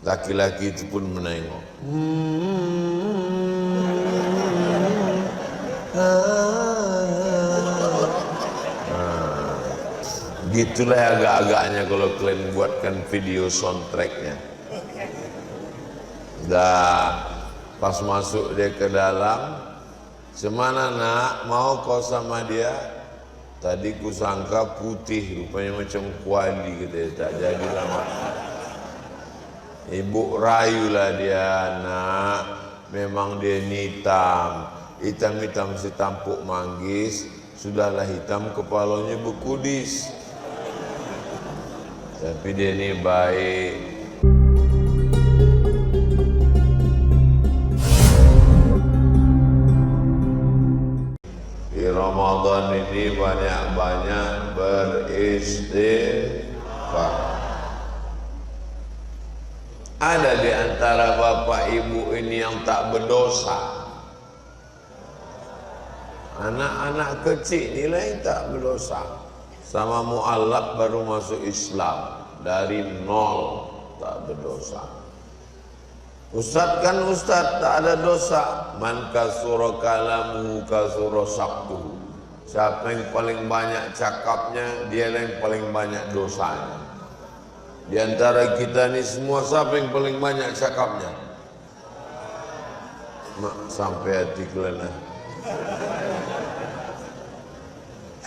Laki-laki itu pun menengok. Gitulah agak-agaknya kalau kalian buatkan video soundtracknya. Dah pas masuk dia ke dalam, semana nak mau kau sama dia? Tadi ku sangka putih, rupanya macam kuali gitu, tak jadi lama. Ibu rayulah dia, nak, memang dia hitam, hitam-hitam setampuk manggis, sudahlah hitam kepalanya berkudis. Tapi dia ni baik. Di Ramadan ini banyak-banyak beristighfar. Ada di antara bapak ibu ini yang tak berdosa. Anak-anak kecil inilah yang tak berdosa. Sama mu'allaf baru masuk Islam, dari nol tak berdosa. Ustaz kan ustaz tak ada dosa. Man kasura kalamu kasura saktuhu. Siapa yang paling banyak cakapnya, dia yang paling banyak dosanya. Di antara kita ni semua siapa yang paling banyak cakapnya? Mak sampai hati kelana.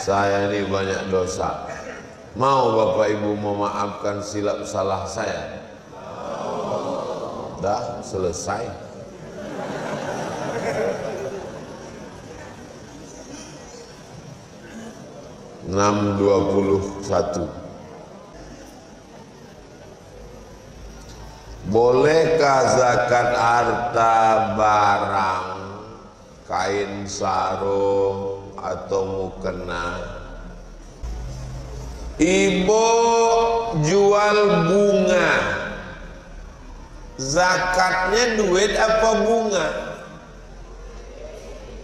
Saya ni banyak dosa. Mau bapak ibu memaafkan silap salah saya? Dah selesai. Enam 21. Bolehkah zakat harta barang, kain sarung atau mukena? Ibu jual bunga, zakatnya duit apa bunga?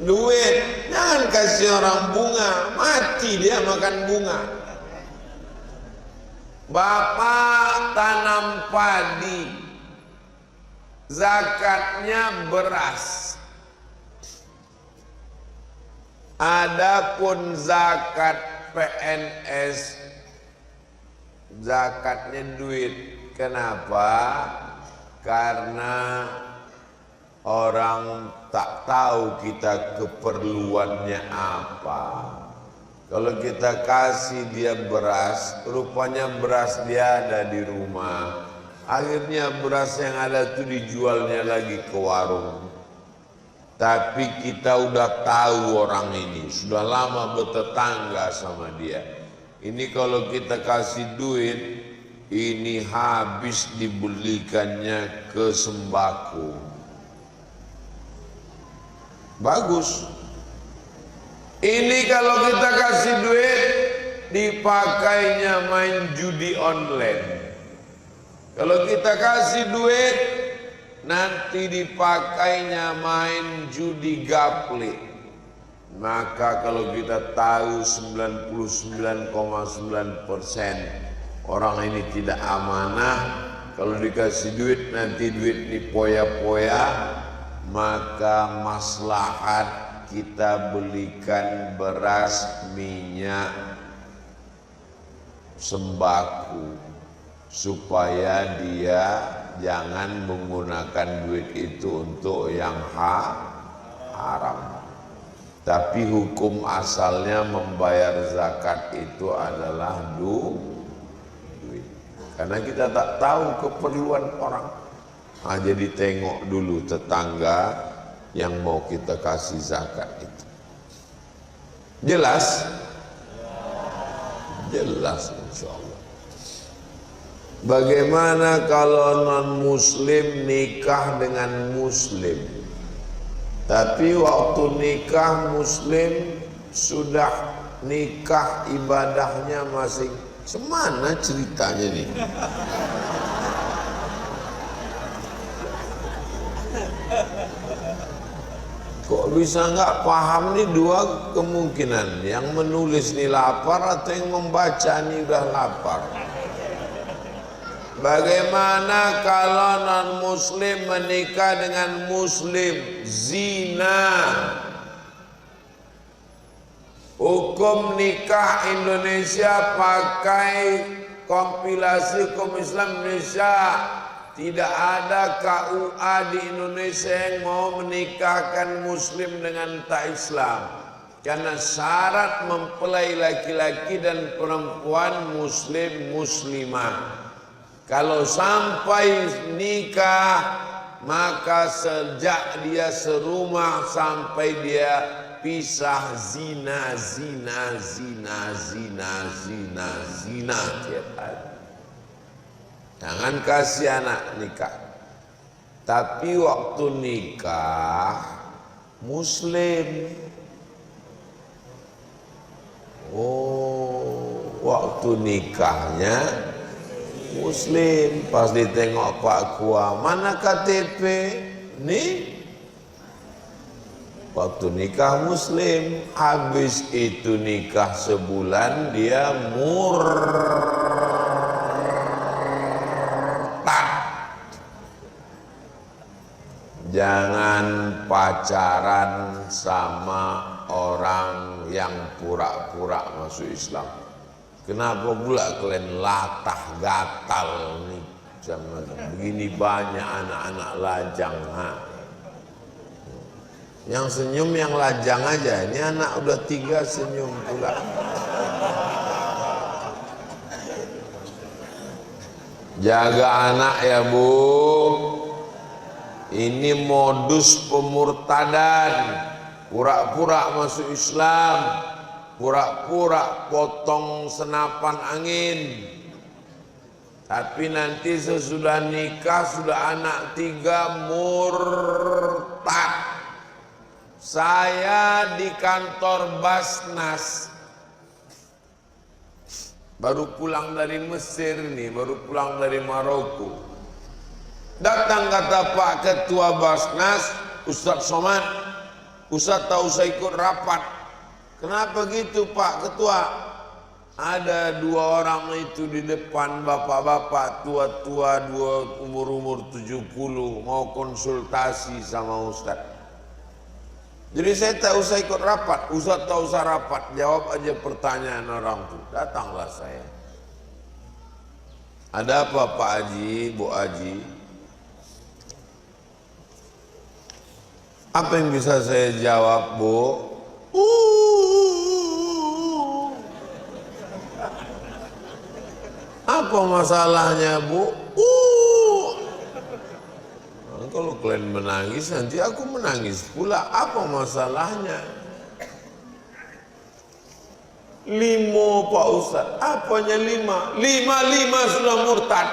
Duit, jangan kasih orang bunga, mati dia makan bunga. Bapak tanam padi, zakatnya beras. Adapun zakat PNS, zakatnya duit. Kenapa? Karena orang tak tahu kita keperluannya apa. Kalau kita kasih dia beras, rupanya beras dia ada di rumah. Akhirnya beras yang ada itu dijualnya lagi ke warung. Tapi kita udah tahu orang ini, sudah lama bertetangga sama dia. Ini kalau kita kasih duit, ini habis dibelikannya ke sembako. Bagus. Ini kalau kita kasih duit, dipakainya main judi online. Kalau kita kasih duit, nanti dipakainya main judi gaple. Maka kalau kita tahu 99,9% orang ini tidak amanah, kalau dikasih duit nanti duit dipoya-poya, maka maslahat kita belikan beras, minyak, sembako supaya dia jangan menggunakan duit itu untuk yang haram. Tapi hukum asalnya membayar zakat itu adalah duit. Karena kita tak tahu keperluan orang. Jadi tengok dulu tetangga yang mau kita kasih zakat itu. Jelas? Jelas insyaallah. Bagaimana kalau non muslim nikah dengan muslim, tapi waktu nikah muslim sudah nikah ibadahnya masing. Semana ceritanya nih? Kok bisa nggak paham nih? Dua kemungkinan, yang menulis nih lapar atau yang membaca nih udah lapar. Bagaimana kalau non muslim menikah dengan muslim? Zina. Hukum nikah Indonesia pakai kompilasi hukum Islam Indonesia. Tidak ada KUA di Indonesia yang mau menikahkan muslim dengan tak Islam. Karena syarat mempelai laki-laki dan perempuan muslim muslimah. Kalau sampai nikah, maka sejak dia serumah sampai dia pisah zina tiap hari. Jangan kasih anak nikah. Tapi waktu nikah muslim. Oh, waktu nikahnya muslim. Pas ditengok Pak Kua, mana KTP? Nih, waktu nikah muslim. Habis itu nikah sebulan dia murtad. Jangan pacaran sama orang yang pura-pura masuk Islam. Kenapa pula kalian latah gatal nih? Jangan begini banyak anak-anak lajang. Yang senyum yang lajang aja. Ini anak udah 3 senyum pula. Jaga anak ya Bu. Ini modus pemurtadan. Pura-pura masuk Islam, pura-pura potong senapan angin. Tapi nanti sesudah nikah, sudah anak 3 murtad. Saya di kantor Basnas, baru pulang dari Mesir nih, baru pulang dari Maroko. Datang kata Pak Ketua Basnas, Ustadz Somad, Ustadz tak usah ikut rapat. Kenapa gitu Pak Ketua? Ada 2 orang itu di depan, bapak-bapak tua-tua, umur-umur 70, mau konsultasi sama Ustadz. Jadi saya tak usah ikut rapat, Ustadz tak usah rapat, jawab aja pertanyaan orang itu. Datanglah saya. Ada apa Pak Haji, Bu Haji? Apa yang bisa saya jawab, Bu? Apa masalahnya, Bu? Nah, kalau kalian menangis, nanti aku menangis pula. Apa masalahnya? 5 Pak Ustadz. Apanya 5? 5 sudah murtad.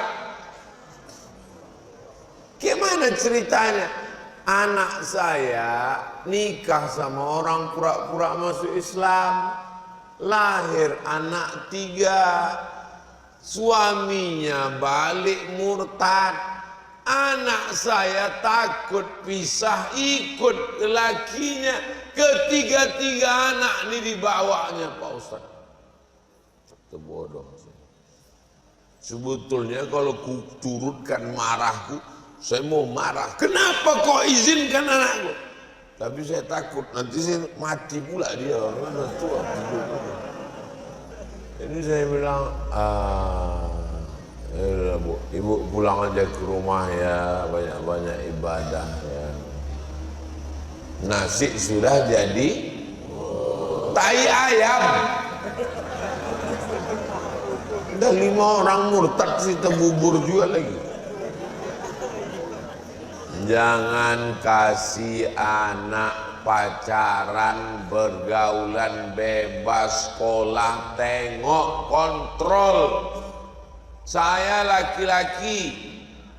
Gimana ceritanya? Anak saya nikah sama orang pura-pura masuk Islam, lahir anak 3, suaminya balik murtad. Anak saya takut pisah, ikut lakinya. Ketiga-tiga anak ini dibawanya Pak Ustaz. Terbodoh. Sebetulnya kalau ku turutkan marahku, saya mau marah, kenapa kau izinkan anakku? Tapi saya takut, nanti saya mati pula dia, mana tua. Jadi saya bilang, Bu, Ibu pulang aja ke rumah ya, banyak-banyak ibadah ya. Nasi sudah jadi tai ayam. Udah 5 orang murtad sih, terbubur juga lagi. Jangan kasih anak pacaran, bergaulan bebas, sekolah, tengok, kontrol. Saya laki-laki,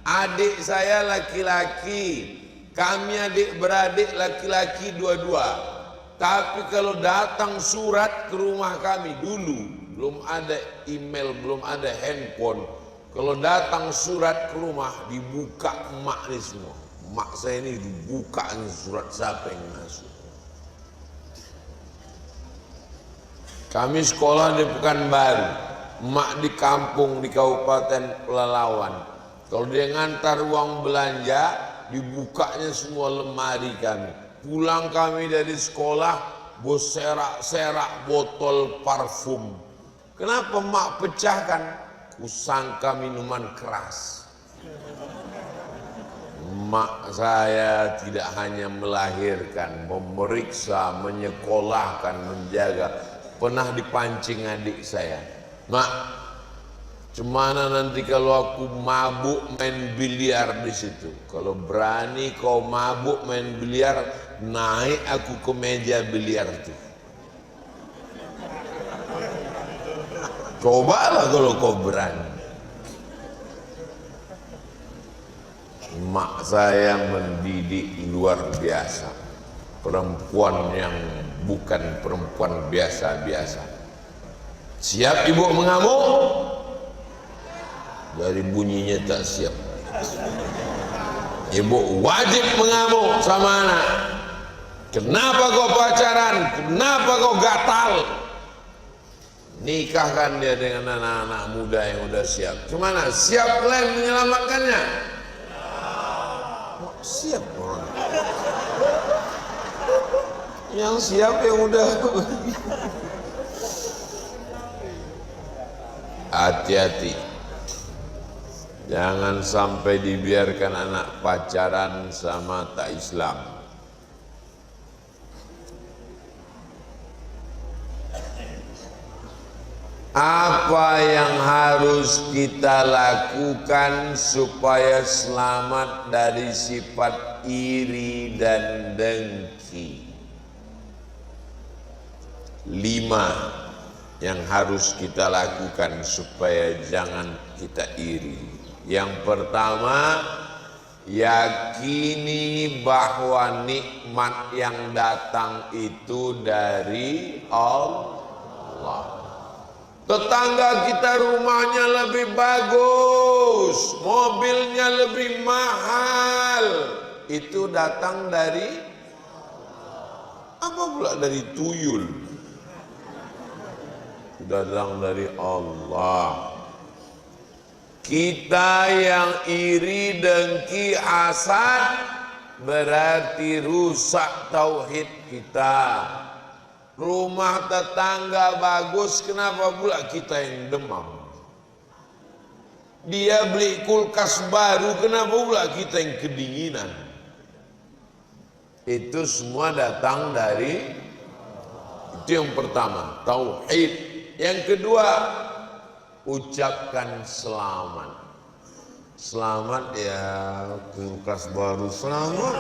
adik saya laki-laki, kami adik beradik laki-laki 2-2. Tapi kalau datang surat ke rumah kami dulu, belum ada email, belum ada handphone. Kalau datang surat ke rumah, dibuka emak nih semua. Emak saya ini dibuka nih surat, siapa yang masuk. Kami sekolah di Pekanbaru. Mak di kampung di Kabupaten Pelalawan, kalau dia ngantar uang belanja, dibukanya semua lemari kami. Pulang kami dari sekolah, bos serak-serak botol parfum. Kenapa mak pecahkan? Kusangka minuman keras. Mak saya tidak hanya melahirkan, memeriksa, menyekolahkan, menjaga. Pernah dipancing adik saya, mak, cemana nanti kalau aku mabuk main biliar di situ? Kalau berani kau mabuk main biliar, naik aku ke meja biliar itu. Cobalah kalau kau berani. Mak saya mendidik luar biasa, perempuan yang bukan perempuan biasa-biasa. Siap ibu mengamuk? Dari bunyinya tak siap. Ibu wajib mengamuk sama anak. Kenapa kau pacaran? Kenapa kau gatal? Nikahkan dia dengan anak-anak muda yang udah siap. Gimana? Siap kalian menyelamatkannya? Siap orang. Yang siap yang udah. Hati-hati. Jangan sampai dibiarkan anak pacaran sama tak Islam. Apa yang harus kita lakukan supaya selamat dari sifat iri dan dengki? 5 yang harus kita lakukan supaya jangan kita iri. Yang pertama, yakini bahwa nikmat yang datang itu dari Allah. Tetangga kita rumahnya lebih bagus, mobilnya lebih mahal, itu datang dari apa pula? Dari tuyul. Datang dari Allah. Kita yang iri, dengki, hasad berarti rusak tauhid kita. Rumah tetangga bagus, kenapa pula kita yang demam? Dia beli kulkas baru, kenapa pula kita yang kedinginan? Itu semua datang dari, itu yang pertama, tauhid. Yang kedua, ucapkan selamat. Selamat ya, kulkas baru, selamat.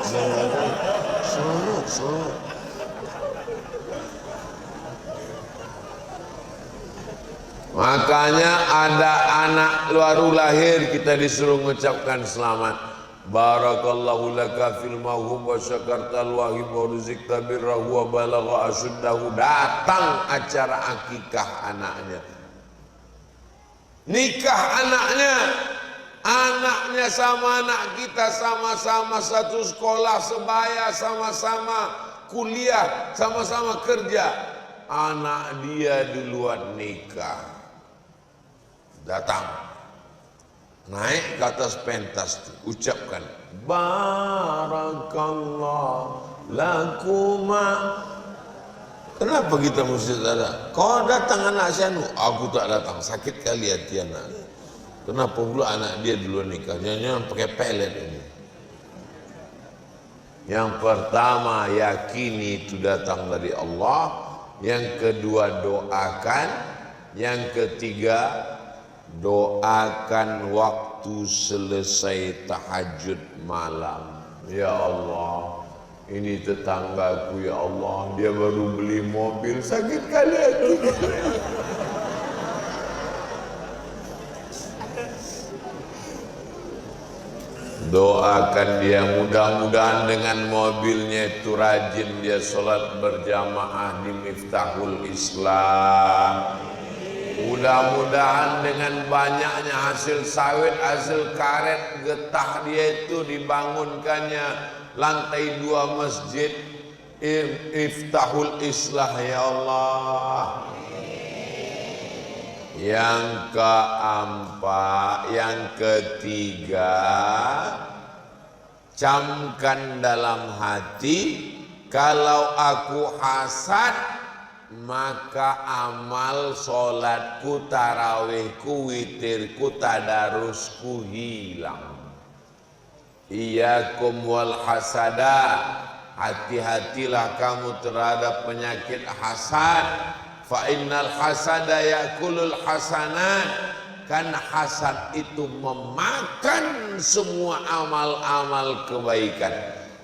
Makanya ada anak baru lahir, kita disuruh mengucapkan selamat. Barakallahu laka fil mahum wa syakartal wahib wa rizikta birrahu wa balagha asyuddahu. Datang acara akikah anaknya, nikah anaknya sama anak kita, sama-sama satu sekolah, sebaya, sama-sama kuliah, sama-sama kerja. Anak dia duluan nikah. Datang, naik ke atas pentas, ucapkan barakallah lakuma. Kenapa kita mesti ada? Kau datang anak Syanu, aku tak datang, sakit kali hati anak. Kenapa pula anak dia duluan nikah? Jangan pakai pelet ini. Yang pertama, yakini itu datang dari Allah. Yang kedua, doakan. Yang ketiga, doakan waktu selesai tahajud malam. Ya Allah, ini tetanggaku, ya Allah, dia baru beli mobil, sakit kali hati. Doakan dia, mudah-mudahan dengan mobilnya itu rajin dia sholat berjamaah di Miftahul Islam. Mudah-mudahan dengan banyaknya hasil sawit, hasil karet, getah dia itu dibangunkannya lantai 2 masjid Miftahul Islah, ya Allah. Yang keempat, yang ketiga, camkan dalam hati, kalau aku hasad, maka amal sholatku, tarawihku, witirku, tadarusku hilang. Iyakum wal hasada, hati-hatilah kamu terhadap penyakit hasad. Fa innal hasada yakulul hasanat, karena hasad itu memakan semua amal-amal kebaikan.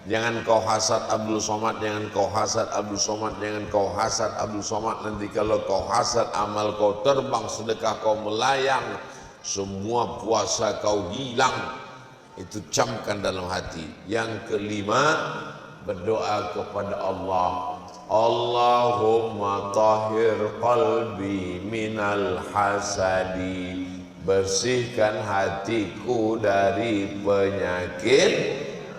Jangan kau hasad Abdul Somad, jangan kau hasad Abdul Somad, jangan kau hasad Abdul Somad. Nanti kalau kau hasad, amal kau terbang, sedekah kau melayang, semua puasa kau hilang. Itu camkan dalam hati. Yang kelima, berdoa kepada Allah. Allahumma tahhir qalbi minal hasadi, bersihkan hatiku dari penyakit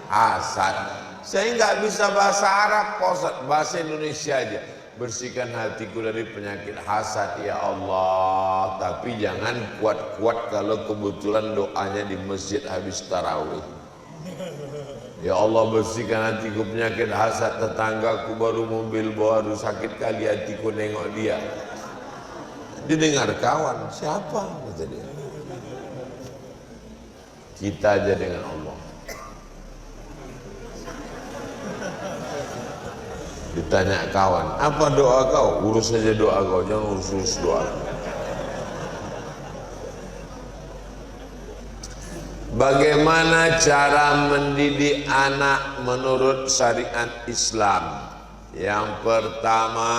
hasad. Saya nggak bisa bahasa Arab, bahasa Indonesia aja. Bersihkan hatiku dari penyakit hasad ya Allah. Tapi jangan kuat-kuat kalau kebetulan doanya di masjid habis tarawih. Ya Allah, bersihkan hatiku penyakit hasad, tetanggaku baru mobil baru, sakit kali hatiku nengok dia. Didengar kawan, siapa? Kata dia. Kita aja dengan Allah. Ditanya kawan, apa doa kau? Urus saja doa kau, jangan urus doa. Bagaimana cara mendidik anak menurut syariat Islam? Yang pertama,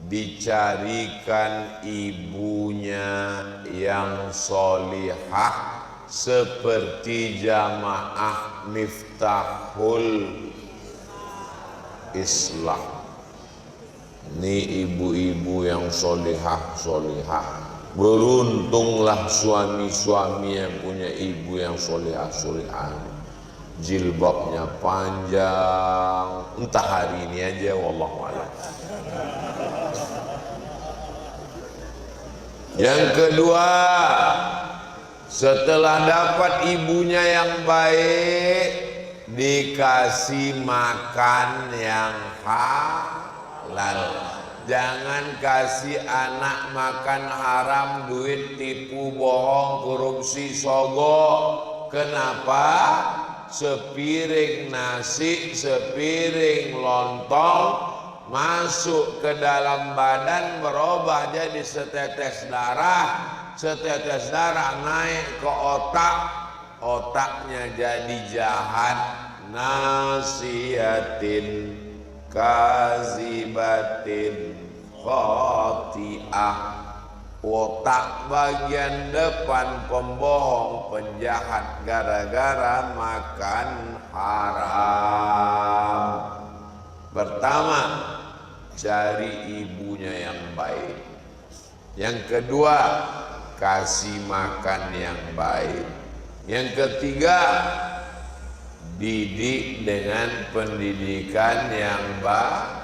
dicarikan ibunya yang solihah seperti jamaah Miftahul Islam. Ini ibu-ibu yang solihah. Beruntunglah suami-suami yang punya ibu yang solihah. Jilbabnya panjang. Entah hari ini aja, wallahu a'lam. Yang kedua, setelah dapat ibunya yang baik, dikasih makan yang halal. Jangan kasih anak makan haram, duit, tipu, bohong, korupsi, sogok. Kenapa? Sepiring nasi, sepiring lontong masuk ke dalam badan, berubah jadi setetes darah. Setetes darah naik ke otak, otaknya jadi jahat. Nasiyatin kazibatin khati'ah, otak bagian depan pembohong, penjahat, gara-gara makan haram. Pertama, cari ibunya yang baik. Yang kedua, kasih makan yang baik. Yang ketiga, didik dengan pendidikan yang baik.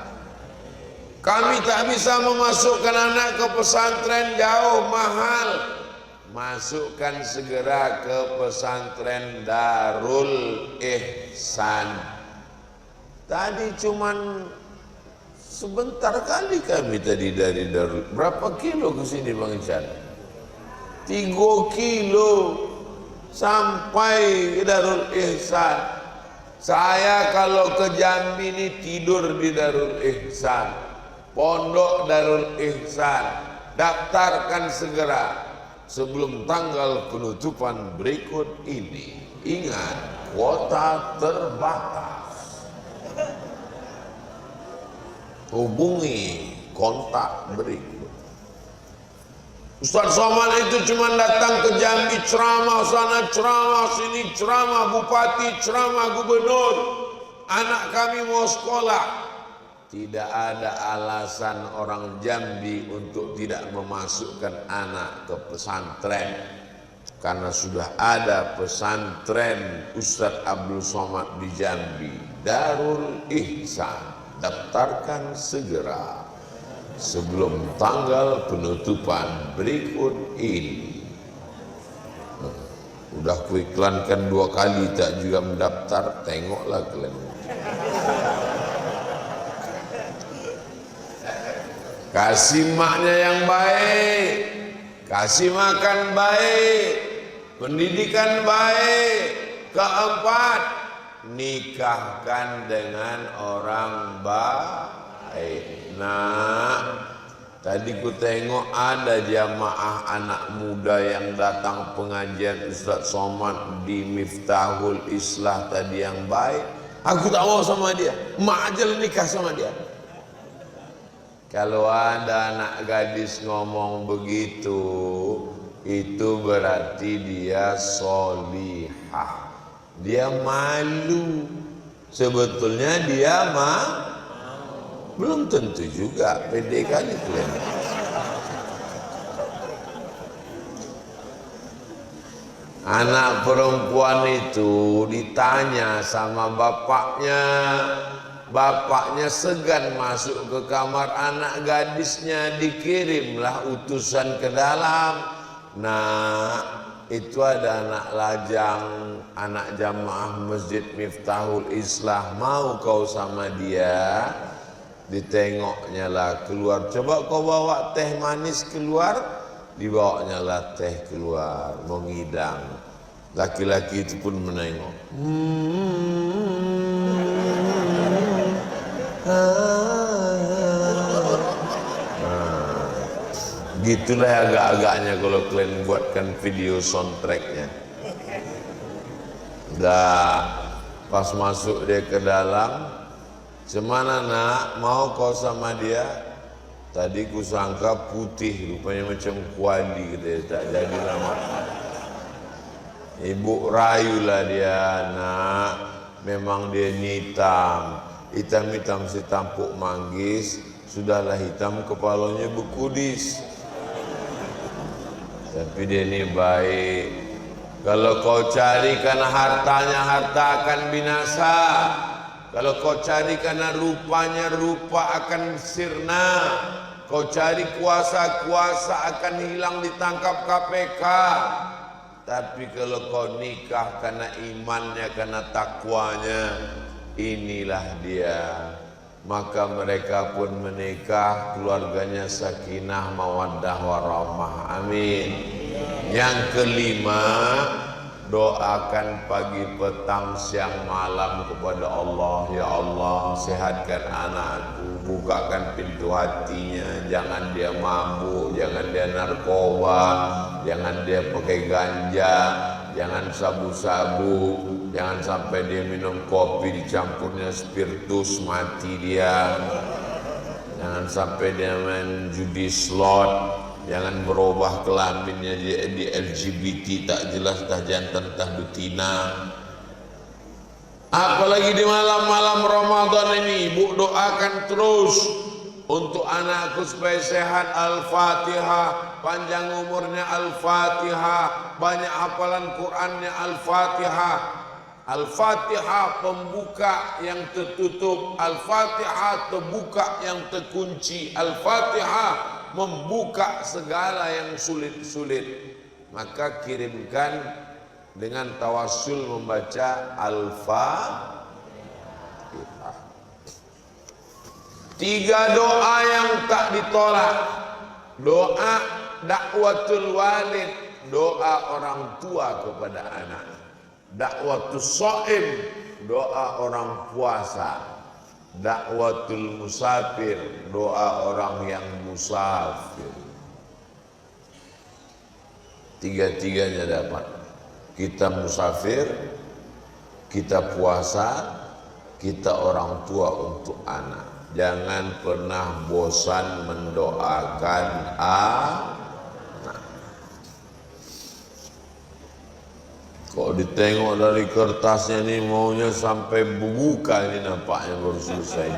Kami tak bisa memasukkan anak ke pesantren, jauh, mahal. Masukkan segera ke pesantren Darul Ihsan. Tadi cuman sebentar kali kami tadi dari Darul. Berapa kilo ke sini Bang Ihsan? 3 kilo sampai ke Darul Ihsan. Saya kalau ke Jambi ini tidur di Darul Ihsan, pondok Darul Ihsan. Daftarkan segera sebelum tanggal penutupan berikut ini. Ingat, kuota terbatas. Hubungi kontak berikut. Ustaz Somad itu cuma datang ke Jambi, ceramah sana, ceramah sini, ceramah bupati, ceramah gubernur. Anak kami mau sekolah. Tidak ada alasan orang Jambi untuk tidak memasukkan anak ke pesantren. Karena sudah ada pesantren Ustaz Abdul Somad di Jambi, Darul Ihsan. Daftarkan segera. sebelum tanggal penutupan berikut ini. Udah kuiklankan 2 kali tak juga mendaftar, tengoklah kalian. Kasih maknya yang baik, kasih makan baik, pendidikan baik. Keempat, nikahkan dengan orang baik. Nah, tadi ku tengok ada jamaah anak muda yang datang pengajian Ustaz Somad di Miftahul Islah tadi yang baik. Aku tak mau sama dia, mak aja nikah sama dia. Kalau ada anak gadis ngomong begitu, itu berarti dia solihah. Dia malu. Sebetulnya dia belum tentu juga, pede kali kalian. Anak perempuan itu ditanya sama bapaknya, bapaknya segan masuk ke kamar anak gadisnya, dikirimlah utusan ke dalam. Nah, itu ada anak lajang, anak jamaah Masjid Miftahul Islah, mau kau sama dia? Ditengoknya lah keluar, coba kau bawa teh manis keluar, dibawanya lah teh keluar, mau ngidang. Laki-laki itu pun menengok. Gitulah agak-agaknya kalau kalian buatkan video soundtracknya. Pas masuk dia ke dalam, "Cemana nak, mau kau sama dia?" Tadi ku sangka putih, rupanya macam kuali gitu, tak jadi lama. Ibu rayulah dia, "Nak, memang dia hitam, hitam-hitam si tampuk manggis, sudahlah hitam kepalanya bekudis. Tapi dia ini baik. Kalau kau carikan hartanya, harta akan binasa. Kalau kau cari karena rupanya, rupa akan sirna. Kau cari kuasa, kuasa akan hilang ditangkap KPK. Tapi kalau kau nikah karena imannya, karena takwanya, inilah dia." Maka mereka pun menikah, keluarganya sakinah, mawaddah, warahmah. Amin. Yang kelima, doakan pagi, petang, siang, malam kepada Allah. Ya Allah, sehatkan anakku, bukakan pintu hatinya, jangan dia mabuk, jangan dia narkoba, jangan dia pakai ganja, jangan sabu-sabu, jangan sampai dia minum kopi dicampurnya spiritus, mati dia. Jangan sampai dia main judi slot, jangan berubah kelaminnya di LGBT, tak jelas dah jantan tah betina. Apalagi di malam-malam Ramadan ini, ibu doakan terus untuk anakku supaya sehat. Al-Fatihah, panjang umurnya. Al-Fatihah, banyak hafalan Qur'annya. Al-Fatihah, Al-Fatihah pembuka yang tertutup, Al-Fatihah terbuka yang terkunci, Al-Fatihah membuka segala yang sulit-sulit. Maka kirimkan dengan tawassul membaca Al-Fatihah. 3 doa yang tak ditolak. Doa dakwatul walid, doa orang tua kepada anak. Dakwatus shaim, doa orang puasa. Dakwatul musafir, doa orang yang musafir. 3-tiganya dapat. Kita musafir, kita puasa, kita orang tua untuk anak. Jangan pernah bosan mendoakan anak. Kok ditengok dari kertasnya nih, maunya sampai buka ini, nampaknya baru selesai.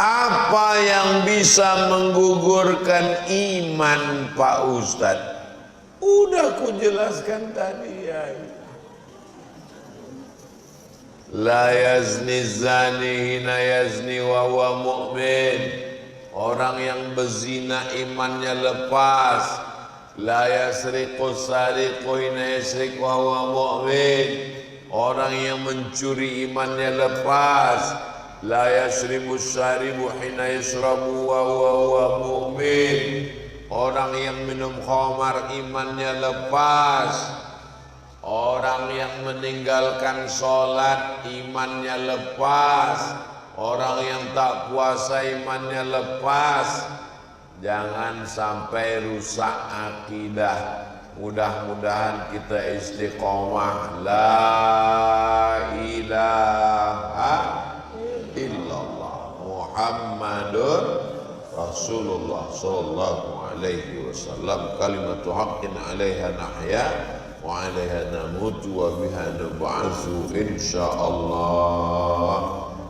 Apa yang bisa menggugurkan iman, Pak Ustadz? Udah ku jelaskan tadi ya. La yazni zani hina yazni wa huwa mu'min. Orang yang berzina imannya lepas. La yasriqu sariqu hina yasriq wa huwa mu'min. Orang yang mencuri imannya lepas. La yasribu syaribu hina yasrabu wa huwa mu'min. Orang yang minum khamar imannya lepas. Orang yang meninggalkan sholat imannya lepas. Orang yang tak puasa imannya lepas. Jangan sampai rusak akidah. Mudah-mudahan kita istiqomah. La ilaha illallah Muhammadur Rasulullah sallallahu alaihi wasallam. Kalimatu haqqin 'alaiha nahya wa 'alaiha namutu wa biha nub'atsu insyaallah.